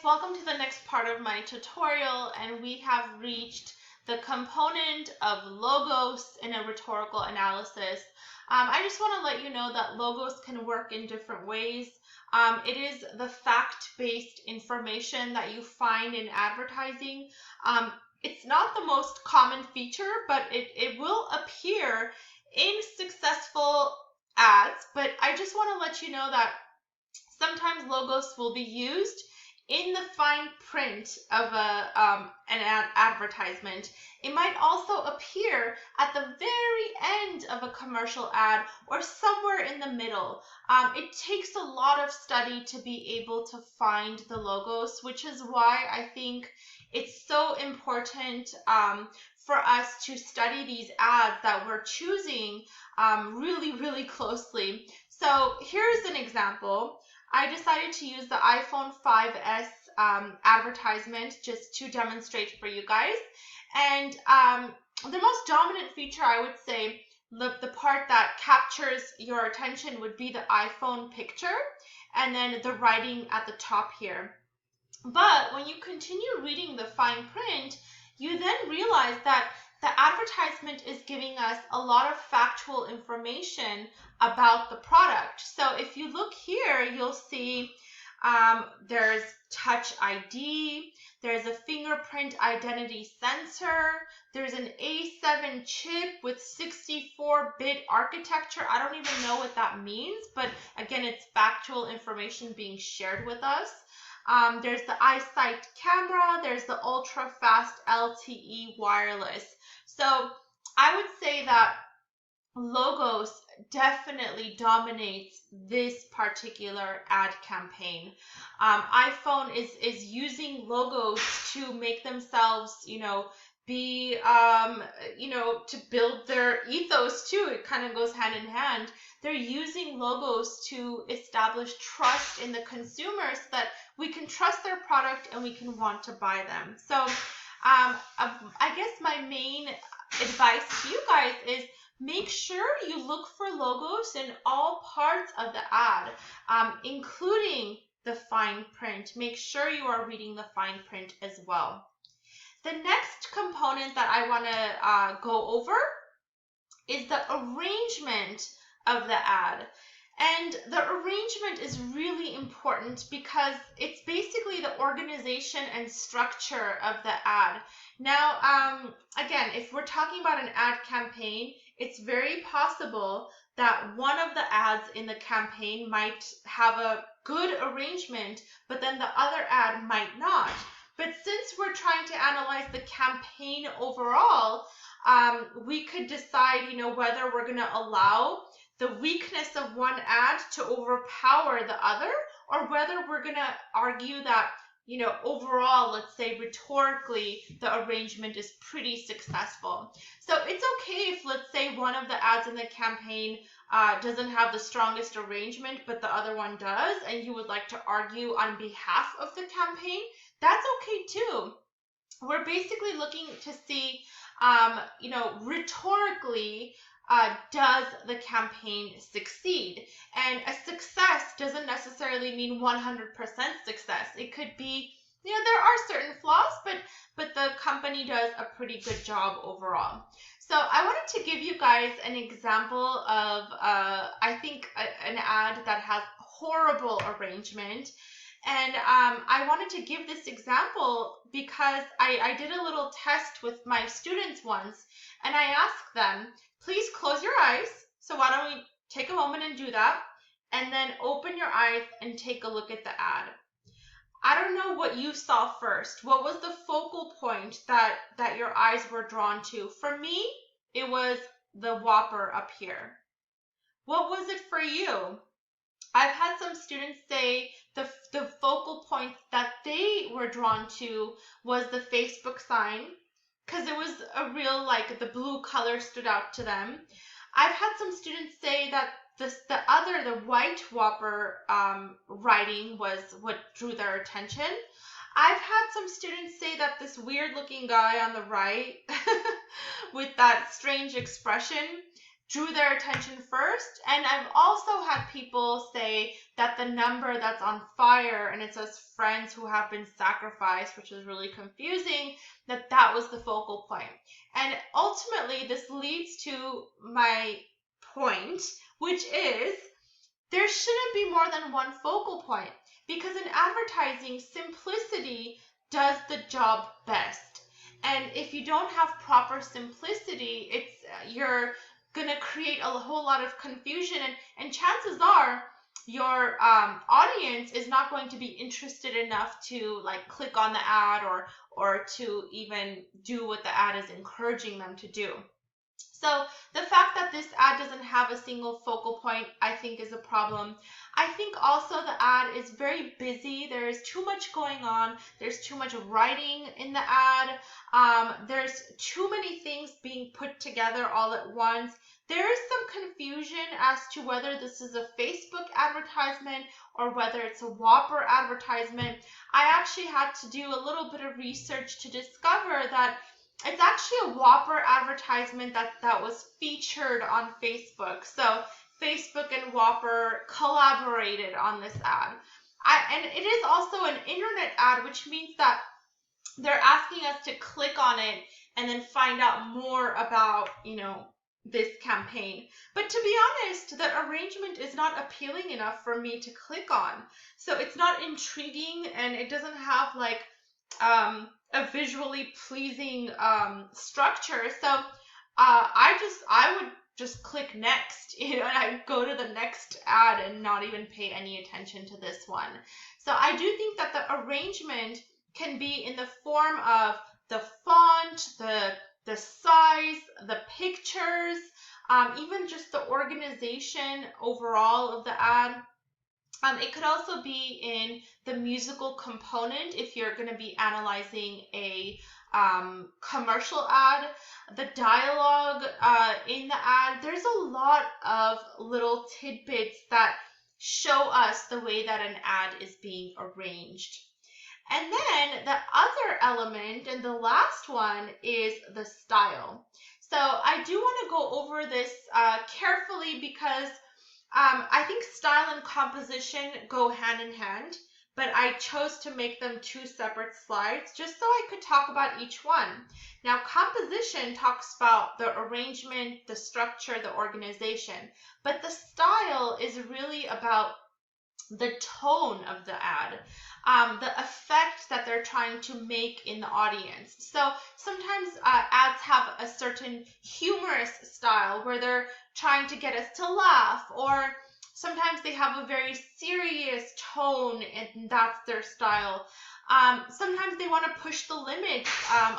welcome to the next part of my tutorial, and we have reached the component of logos in a rhetorical analysis. I just want to let you know that logos can work in different ways. It is the fact-based information that you find in advertising. It's not the most common feature, but it will appear in successful ads. But I just want to let you know that sometimes logos will be used in the fine print of an advertisement. It might also appear at the very end of a commercial ad or somewhere in the middle. It takes a lot of study to be able to find the logos, which is why I think it's so important for us to study these ads that we're choosing really closely. So here's an example. I decided to use the iPhone 5S advertisement just to demonstrate for you guys. And the most dominant feature, I would say, the part that captures your attention would be the iPhone picture and then the writing at the top here. But when you continue reading the fine print, you then realize that the advertisement is giving us a lot of factual information about the product. So if you look here, you'll see there's Touch ID, there's a fingerprint identity sensor, there's an A7 chip with 64-bit architecture. I don't even know what that means, but again, it's factual information being shared with us. There's the iSight camera, there's the ultra-fast LTE wireless. So I would say that logos definitely dominates this particular ad campaign. iPhone is using logos to make themselves, be, to build their ethos too. It kind of goes hand in hand. They're using logos to establish trust in the consumer so that we can trust their product and we can want to buy them. So I guess my main advice to you guys is make sure you look for logos in all parts of the ad, including the fine print. Make sure you are reading the fine print as well. The next component that I want to go over is the arrangement of the ad. And the arrangement is really important because it's basically the organization and structure of the ad. Now, again, if we're talking about an ad campaign, it's very possible that one of the ads in the campaign might have a good arrangement, but then the other ad might not. But since we're trying to analyze the campaign overall, we could decide, whether we're going to allow the weakness of one ad to overpower the other, or whether we're going to argue that, overall, let's say rhetorically, the arrangement is pretty successful. So it's okay if, let's say, one of the ads in the campaign doesn't have the strongest arrangement, but the other one does, and you would like to argue on behalf of the campaign. That's okay too. We're basically looking to see, rhetorically, does the campaign succeed? And a success doesn't necessarily mean 100% success. It could be, there are certain flaws, but the company does a pretty good job overall. So I wanted to give you guys an example of, I think, an ad that has horrible arrangement. And I wanted to give this example because I did a little test with my students once, and I asked them, please close your eyes. So why don't we take a moment and do that, and then open your eyes and take a look at the ad. I don't know what you saw first. What was the focal point that your eyes were drawn to? For me, it was the Whopper up here. What was it for you? I've had some students say the focal point that they were drawn to was the Facebook sign, because it was a real, the blue color stood out to them. I've had some students say that the white Whopper writing was what drew their attention. I've had some students say that this weird looking guy on the right with that strange expression, drew their attention first. And I've also had people say that the number that's on fire and it says friends who have been sacrificed, which is really confusing, that was the focal point. And ultimately, this leads to my point, which is there shouldn't be more than one focal point, because in advertising, simplicity does the job best. And if you don't have proper simplicity, you're going to create a whole lot of confusion, and chances are your audience is not going to be interested enough to like click on the ad or to even do what the ad is encouraging them to do. So the fact that this ad doesn't have a single focal point, I think, is a problem. I think also the ad is very busy. There is too much going on. There's too much writing in the ad. There's too many things being put together all at once. There is some confusion as to whether this is a Facebook advertisement or whether it's a Whopper advertisement. I actually had to do a little bit of research to discover that it's actually a Whopper advertisement that was featured on Facebook. So Facebook and Whopper collaborated on this ad. And it is also an internet ad, which means that they're asking us to click on it and then find out more about, this campaign. But to be honest, the arrangement is not appealing enough for me to click on. So it's not intriguing, and it doesn't have like a visually pleasing structure. So I would just click next, and I go to the next ad and not even pay any attention to this one. So I do think that the arrangement can be in the form of the font, the size, the pictures, even just the organization overall of the ad. It could also be in the musical component if you're going to be analyzing a commercial ad, the dialogue in the ad. There's a lot of little tidbits that show us the way that an ad is being arranged. And then the other element, and the last one, is the style. So I do want to go over this carefully because I think style and composition go hand in hand, but I chose to make them two separate slides just so I could talk about each one. Now, composition talks about the arrangement, the structure, the organization, but the style is really about the tone of the ad, the effect that they're trying to make in the audience. So sometimes ads have a certain humorous style where they're trying to get us to laugh, or sometimes they have a very serious tone and that's their style. Sometimes they want to push the limits.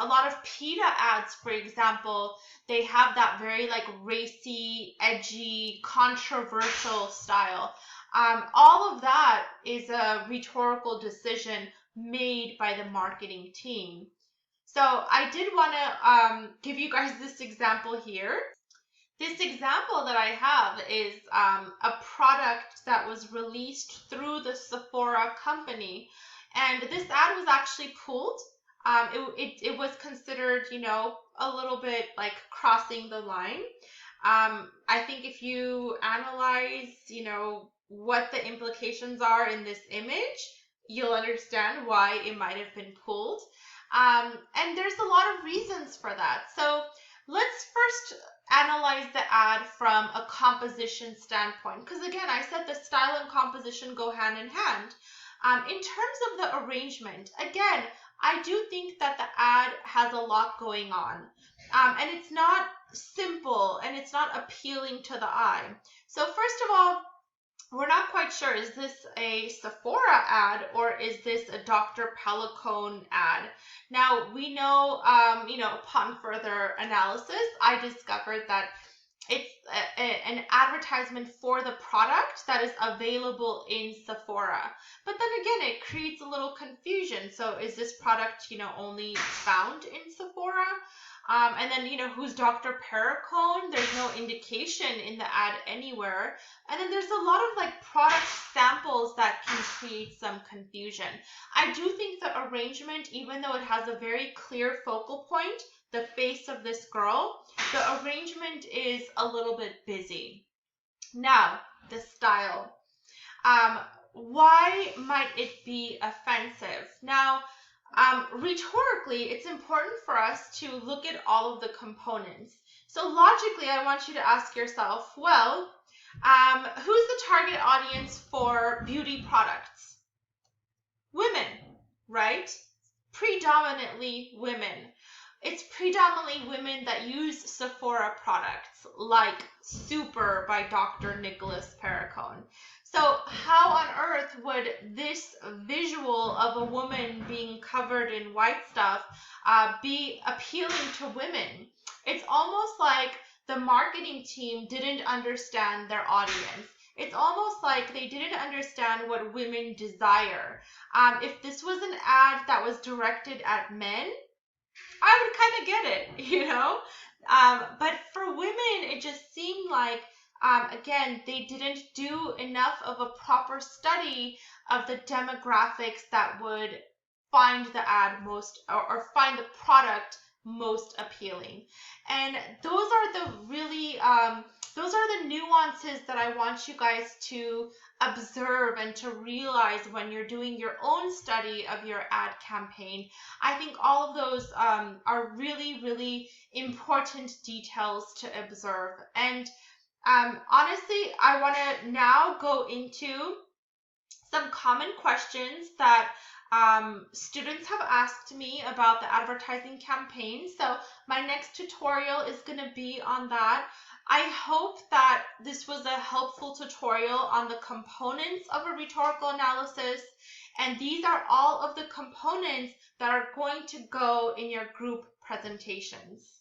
A lot of PETA ads, for example, they have that very like racy, edgy, controversial style. All of that is a rhetorical decision made by the marketing team. So I did want to give you guys this example here. This example that I have is a product that was released through the Sephora company. And this ad was actually pulled. It was considered, a little bit like crossing the line. I think if you analyze, what the implications are in this image, you'll understand why it might have been pulled. And there's a lot of reasons for that. So let's first analyze the ad from a composition standpoint, because again, I said the style and composition go hand in hand. In terms of the arrangement, again, I do think that the ad has a lot going on, and it's not simple and it's not appealing to the eye. So first of all, we're not quite sure, is this a Sephora ad or is this a Dr. Pelicone ad? Now, we know, upon further analysis, I discovered that it's an advertisement for the product that is available in Sephora. But then again, it creates a little confusion. So is this product, only found in Sephora? And then, who's Dr. Perricone? There's no indication in the ad anywhere. And then there's a lot of like product samples that can create some confusion. I do think the arrangement, even though it has a very clear focal point, the face of this girl, the arrangement is a little bit busy. Now, the style. Why might it be offensive? Now, rhetorically, it's important for us to look at all of the components. So logically, I want you to ask yourself, well, who's the target audience for beauty products? Women, right? Predominantly women. It's predominantly women that use Sephora products like Super by Dr. Nicholas Perricone. So how on earth would this visual of a woman being covered in white stuff be appealing to women? It's almost like the marketing team didn't understand their audience. It's almost like they didn't understand what women desire. If this was an ad that was directed at men, I would kind of get it. But for women, it just seemed like, again, they didn't do enough of a proper study of the demographics that would find the ad most, or find the product most appealing. And those are the really, those are the nuances that I want you guys to observe and to realize when you're doing your own study of your ad campaign. I think all of those are really, really important details to observe. And honestly, I want to now go into some common questions that students have asked me about the advertising campaign. So my next tutorial is going to be on that. I hope that this was a helpful tutorial on the components of a rhetorical analysis. And these are all of the components that are going to go in your group presentations.